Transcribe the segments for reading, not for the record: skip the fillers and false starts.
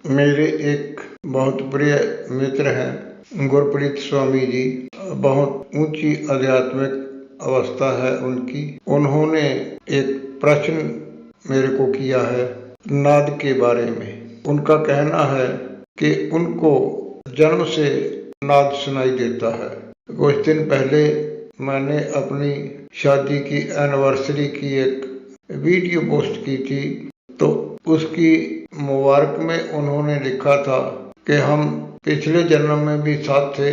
मेरे एक बहुत प्रिय मित्र हैं गुरप्रीत स्वामी जी। बहुत ऊंची आध्यात्मिक अवस्था है उनकी। उन्होंने एक प्रश्न मेरे को किया है नाद के बारे में। उनका कहना है कि उनको जन्म से नाद सुनाई देता है। कुछ दिन पहले मैंने अपनी शादी की एनिवर्सरी की एक वीडियो पोस्ट की थी, तो उसकी मुबारक में उन्होंने लिखा था कि हम पिछले जन्म में भी साथ थे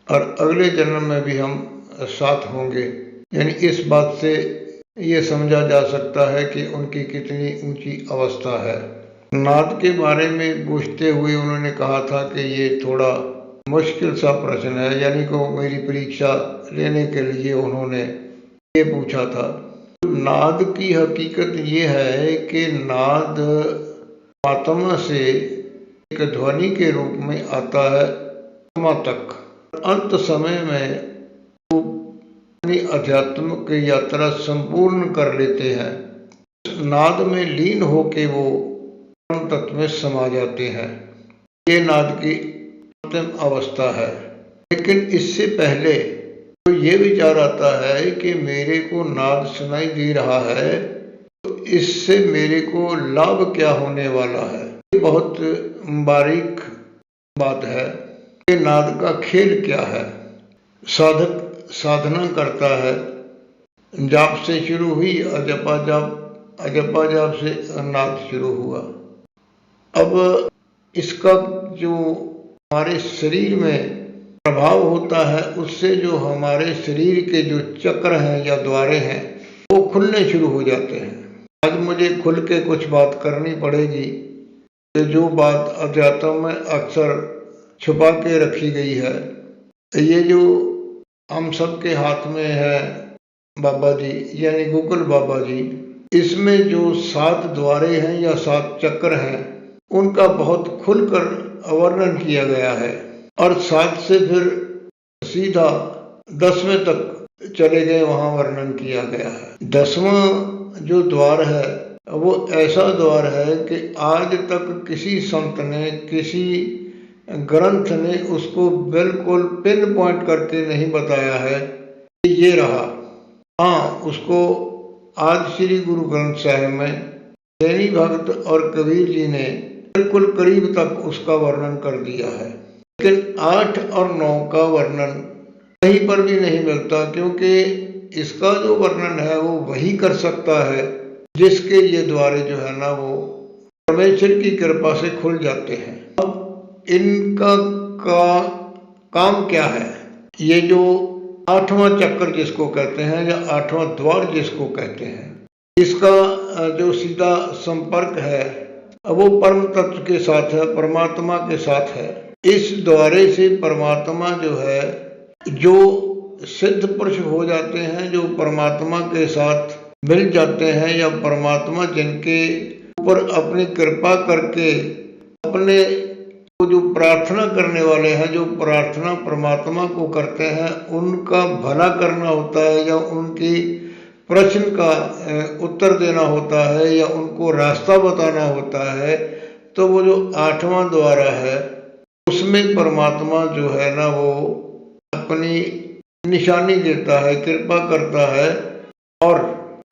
और अगले जन्म में भी हम साथ होंगे। यानी इस बात से ये समझा जा सकता है कि उनकी कितनी ऊंची अवस्था है। नाद के बारे में पूछते हुए उन्होंने कहा था कि ये थोड़ा मुश्किल सा प्रश्न है, यानी कि मेरी परीक्षा लेने के लिए उन्होंने ये पूछा था। नाद की हकीकत ये है कि नाद आत्मा से एक ध्वनि के रूप में आता है आत्मा तक। अंत समय में वो अपनी आध्यात्मिक यात्रा संपूर्ण कर लेते हैं। नाद में लीन होके वो परम तत्व में समा जाते हैं। ये नाद की अंतिम अवस्था है। लेकिन इससे पहले तो ये विचार आता है कि मेरे को नाद सुनाई दे रहा है, तो इससे मेरे को लाभ क्या होने वाला है। ये बहुत बारीक बात है कि नाद का खेल क्या है। साधक साधना करता है, जाप से शुरू हुई, अजपा जाप से नाद शुरू हुआ। अब इसका जो हमारे शरीर में प्रभाव होता है, उससे जो हमारे शरीर के जो चक्र हैं या द्वारे हैं वो खुलने शुरू हो जाते हैं। आज मुझे खुल के कुछ बात करनी पड़ेगी कि जो बात अध्यात्म में अक्सर छुपा के रखी गई है। ये जो हम सबके हाथ में है बाबा जी, यानी गूगल बाबा जी, इसमें जो 7 द्वारे हैं या 7 चक्र हैं उनका बहुत खुलकर वर्णन किया गया है। और 7 से फिर सीधा 10वें तक चले गए, वहां वर्णन किया गया है। 10वां जो द्वार है वो ऐसा द्वार है कि आज तक किसी संत ने, किसी ग्रंथ ने उसको बिल्कुल पिन पॉइंट करके नहीं बताया है कि ये रहा। हाँ, उसको आज श्री गुरु ग्रंथ साहिब में जैनी भक्त और कबीर जी ने बिल्कुल करीब तक उसका वर्णन कर दिया है। लेकिन 8 और 9 का वर्णन कहीं पर भी नहीं मिलता, क्योंकि इसका जो वर्णन है वो वही कर सकता है जिसके ये द्वारे जो है ना वो परमेश्वर की कृपा से खुल जाते हैं। अब इनका काम क्या है? ये जो 8वां चक्र जिसको कहते हैं या 8वां द्वार जिसको कहते हैं, इसका जो सीधा संपर्क है वो परम तत्व के साथ है, परमात्मा के साथ है। इस द्वारे से परमात्मा जो है, जो सिद्ध पुरुष हो जाते हैं, जो परमात्मा के साथ मिल जाते हैं, या परमात्मा जिनके ऊपर अपनी कृपा करके अपने जो प्रार्थना करने वाले हैं, जो प्रार्थना परमात्मा को करते हैं, उनका भला करना होता है या उनकी प्रश्न का उत्तर देना होता है या उनको रास्ता बताना होता है, तो वो जो 8वां द्वारा है उसमें परमात्मा जो है ना वो अपनी निशानी देता है, कृपा करता है। और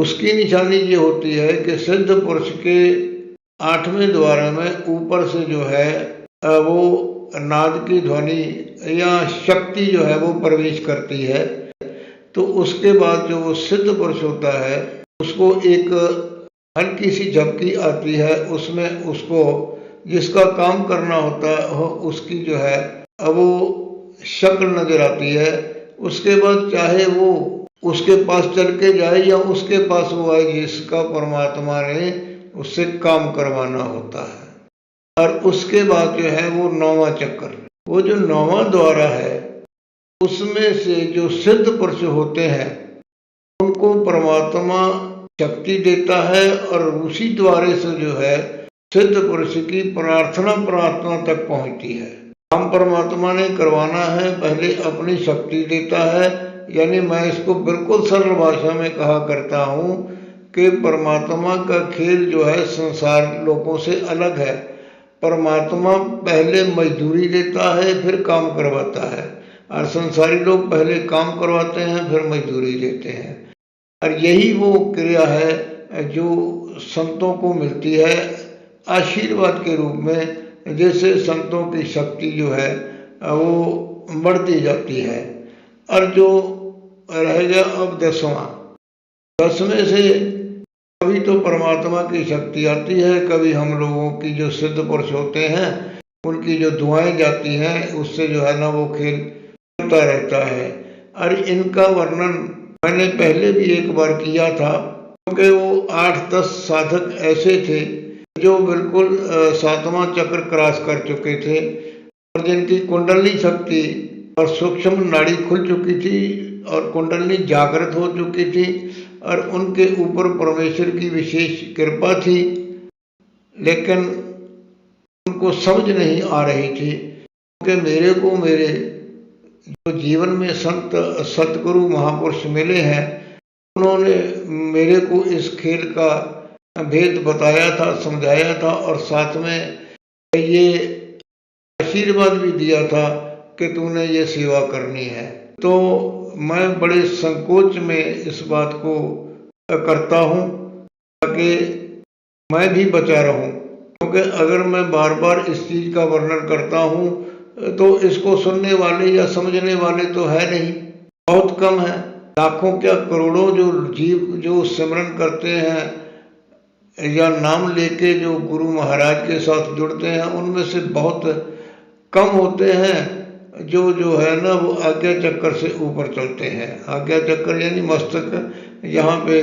उसकी निशानी ये होती है कि सिद्ध पुरुष के 8वें द्वार में ऊपर से जो है वो नाद की ध्वनि या शक्ति जो है वो प्रवेश करती है। तो उसके बाद जो वो सिद्ध पुरुष होता है उसको एक हल्की सी झपकी आती है, उसमें उसको जिसका काम करना होता है उसकी जो है वो शक्ल नजर आती है। उसके बाद चाहे वो उसके पास चल के जाए या उसके पास वो आए जिसका परमात्मा ने उससे काम करवाना होता है। और उसके बाद जो है वो 9वां चक्र, वो जो 9वां द्वारा है उसमें से जो सिद्ध पुरुष होते हैं उनको परमात्मा शक्ति देता है और उसी द्वारे से जो है सिद्ध पुरुष की प्रार्थना परमात्मा तक पहुंचती है। काम परमात्मा ने करवाना है, पहले अपनी शक्ति देता है। यानी मैं इसको बिल्कुल सरल भाषा में कहा करता हूँ कि परमात्मा का खेल जो है संसार लोगों से अलग है। परमात्मा पहले मजदूरी देता है फिर काम करवाता है, और संसारी लोग पहले काम करवाते हैं फिर मजदूरी देते हैं। और यही वो क्रिया है जो संतों को मिलती है आशीर्वाद के रूप में। जैसे संतों की शक्ति जो है वो बढ़ती जाती है। और जो रह गया अब 10वां, 10वें से कभी तो परमात्मा की शक्ति आती है, कभी हम लोगों की जो सिद्ध पुरुष होते हैं उनकी जो दुआएं जाती हैं, उससे जो है ना वो खेल चलता रहता है। और इनका वर्णन मैंने पहले भी एक बार किया था, क्योंकि वो 8-10 साधक ऐसे थे जो बिल्कुल 7वां चक्र क्रॉस कर चुके थे, और जिनकी कुंडली शक्ति और सूक्ष्म नाड़ी खुल चुकी थी और कुंडली जागृत हो चुकी थी, और उनके ऊपर परमेश्वर की विशेष कृपा थी, लेकिन उनको समझ नहीं आ रही थी। क्योंकि मेरे को मेरे जो जीवन में संत सतगुरु महापुरुष मिले हैं, उन्होंने मेरे को इस खेल का भेद बताया था, समझाया था, और साथ में ये आशीर्वाद भी दिया था कि तूने ये सेवा करनी है। तो मैं बड़े संकोच में इस बात को करता हूँ ताकि मैं भी बचा रहूँ, क्योंकि अगर मैं बार बार इस चीज़ का वर्णन करता हूँ तो इसको सुनने वाले या समझने वाले तो है नहीं, बहुत कम है। लाखों क्या करोड़ों जो जीव जो सिमरन करते हैं या नाम लेके जो गुरु महाराज के साथ जुड़ते हैं, उनमें से बहुत कम होते हैं जो है ना वो आज्ञा चक्कर से ऊपर चलते हैं। आज्ञा चक्कर यानी मस्तक यहाँ पे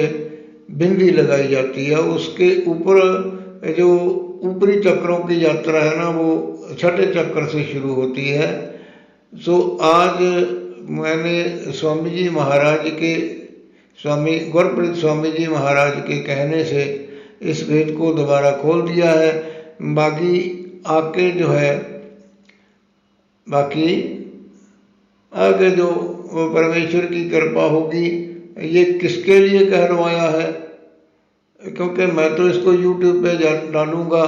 बिंदी लगाई जाती है, उसके ऊपर जो ऊपरी चक्रों की यात्रा है ना वो 6ठे चक्र से शुरू होती है। सो आज मैंने स्वामी जी महाराज के, स्वामी गुरप्रीत स्वामी जी महाराज के कहने से इस भेद को दोबारा खोल दिया है। बाकी आगे जो है, बाकी आगे जो परमेश्वर की कृपा होगी, ये किसके लिए कहलवाया है, क्योंकि मैं तो इसको YouTube पे डालूंगा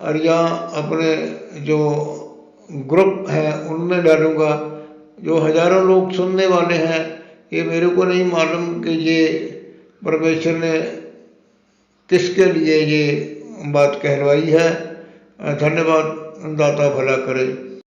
और या अपने जो ग्रुप हैं उनमें डालूंगा। जो हजारों लोग सुनने वाले हैं, ये मेरे को नहीं मालूम कि ये परमेश्वर ने किसके लिए ये बात कहलवाई है। धन्यवाद। दाता भला करे।